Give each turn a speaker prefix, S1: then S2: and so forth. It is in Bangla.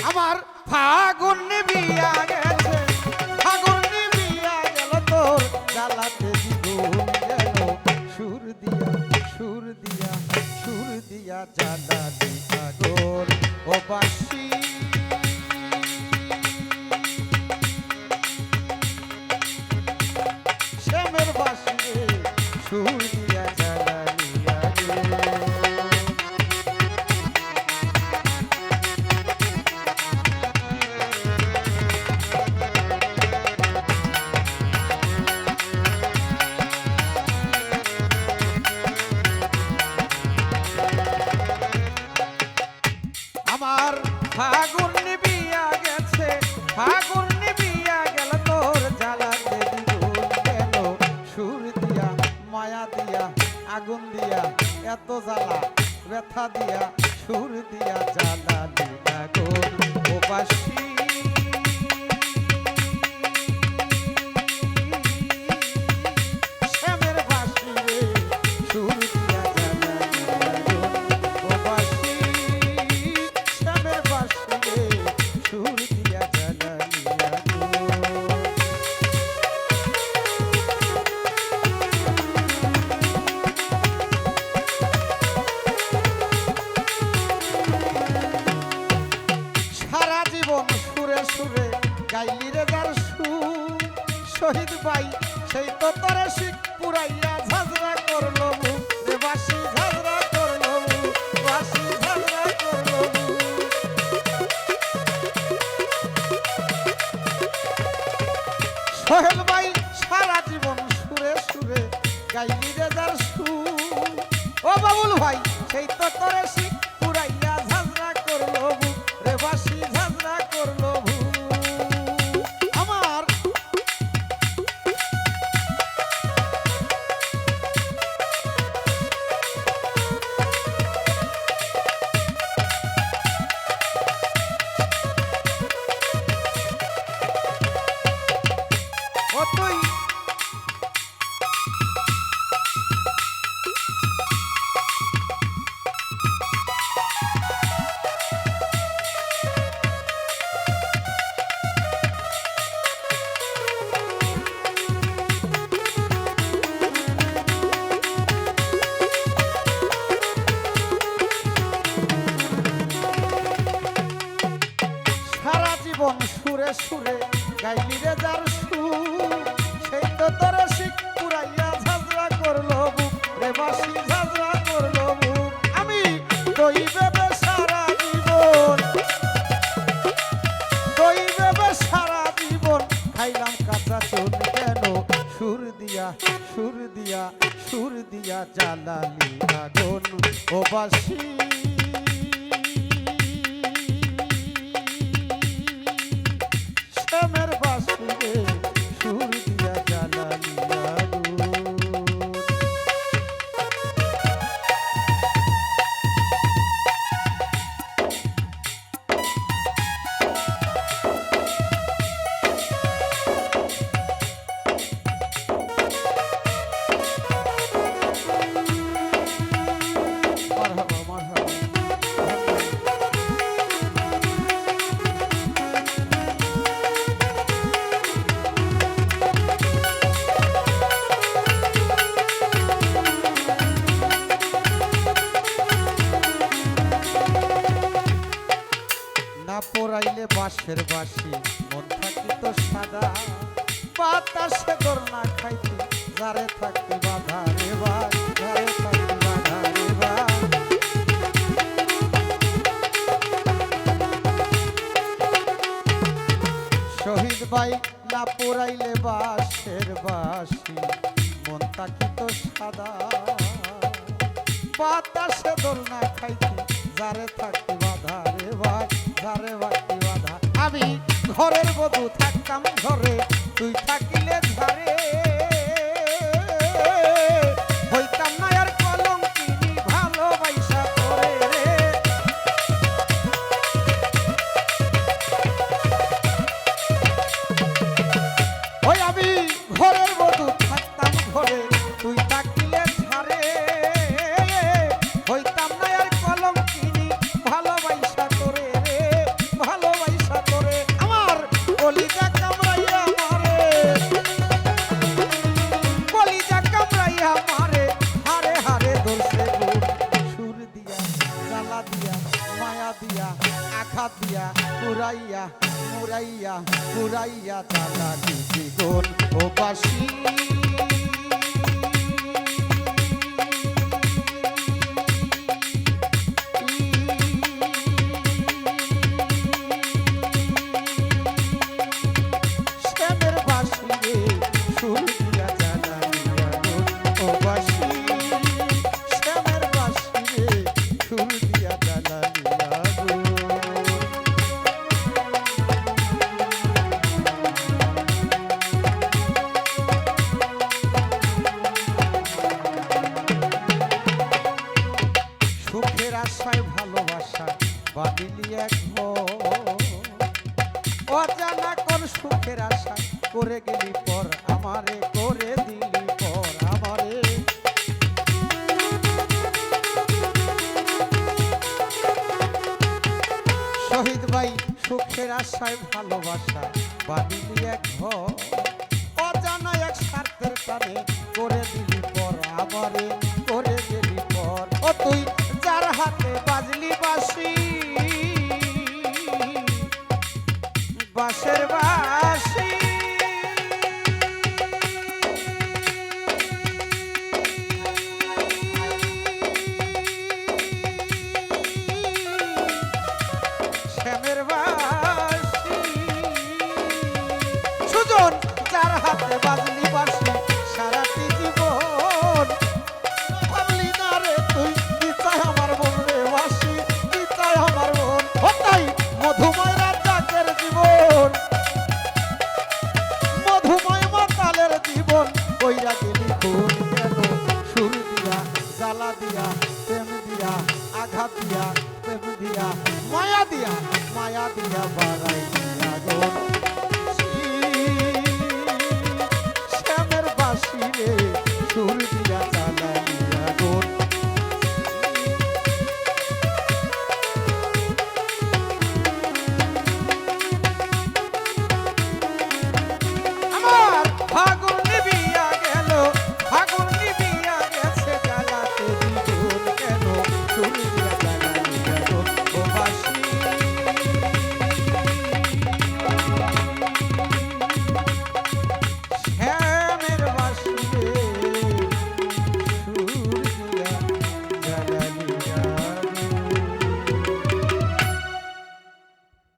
S1: আমার ফাগুন নিবিয়া গেছে, ফাগুন নিবিয়া গেল তোর জ্বালাতে দ্বিগুণ গেল, সুর দিয়া সুর দিয়া সুর দিয়া জ্বালালি আগুন ও বাসি। শ্যামের বাসি রে সুর দিয়া জ্বালালি আগুন। আমার ফাগুন নিবিয়া গেছে, ফাগুন নিবিয়া গেল তোর জ্বালাতে দ্বিগুণ গেল, সুর দিয়া মায়া দিয়া আগুন দিয়া এত জ্বালা ব্যথা দিয়া সুর দিয়া জ্বালালি আগুন ও বাসি। শ্যামের বাসি রে সুর দিয়া জ্বালালি আগুন ও বাসি। শ্যামের বাসি রে সুর দিয়া জ্বালালি আগুন। সারা জীবন সুরে সুরে গাইলি রে যার সুর, শহীদ ভাই সেই তো তরে শিখ পুরাইয়া ঝাঁঝরা করলো মুখ রে বাসি, ঝাঁঝরা করলো মুখ বাসি, ঝাঁঝরা করলো মুখ। সোহেল ভাই সারা জীবন সুরে সুরে গাইলি রে যার সুর, ও বাবুল ভাই সেই তো তরে শিখ পুরাইয়া ঝাঁঝরা করলো মুখ রে বাসি, ঝাঁঝরা করলো মুখ। আমার ও তুই সারা জীবন সুরে সুরে গাইলি রে যার সুর, সেই তো তোরে শিখ পুরাইয়া ঝাঁঝরা করলো বুক রে বাসি, ঝাঁঝরা করলো বুক। আমি দই বেবে সারা জীবন, দই বেবে সারা জীবন খাইলাম কাঁচা চুন কেন, সুর দিয়া সুর দিয়া সুর দিয়া জ্বালালি আগুন ও বাসি। শ্যামের বাসি রে সুর দিয়া জ্বালালি আগুন। মারহাবা মারহাবা। না পোড়াইলে বাঁশের বাঁশি মন থাকিত সাদা, বাতাসে তোর না খাইতে যারে থাকতে বাধা রে বা, যারে থাকতে বাধা রে বা। শহীদ ভাই না পোড়াইলে বাঁশের বাঁশি মন থাকিত সাদা, বাতাসে দোল না খাইতে যারে থাকতে বাধা রে ভাই, যারে থাকতে বাধা। আমি ঘরের বধূ থাকতাম ঘরে, তুই থাকিলে ধারে, হইতাম না আর কলঙ্কিনী ভালোবাসা করে রে। ওই আমি ঘরের বধূ থাকতাম ঘরে, তুই থাকিলে ধারে, হইতাম না আর কলঙ্কিনী ভালোবাসা করে রে, ভালোবাসা আশায় ভালোবাসা বাঁধিলি এক ঘর। অজানা কোন সুখের আশা করে গেলি পর আমারে, করে দিলি পর আমারে। শহীদ ভাই সুখের আশায় ভালোবাসা বাঁধিলি এক ঘর। অজানা এক স্বার্থের টানে করে দিলি পর আমারে, করে গেলি পর। ও তুই যার হাতে বাজলি বাঁশি, বাঁশের বাঁশি, শ্যামের বাঁশি। সুজন যার হাতে বাজলি বাঁশি সারাটি জীবন। ভাবলি না রে তুই কি চাই আমার বোন রে বাঁশি, কি চাই আমার বোন। হতাই মধুময় রাজাকের জীবন, মধুময় মাতালের জীবন। কইরা গেলি খুন কেন সুর দিয়া, জ্বালা দিয়া, প্রেম দিয়া, আঘাত দিয়া, প্রেম দিয়া, মায়া দিয়া, মায়া দিয়া বাড়াই দিয়া গো। শ্যামের বাঁশি রে সুর দিয়া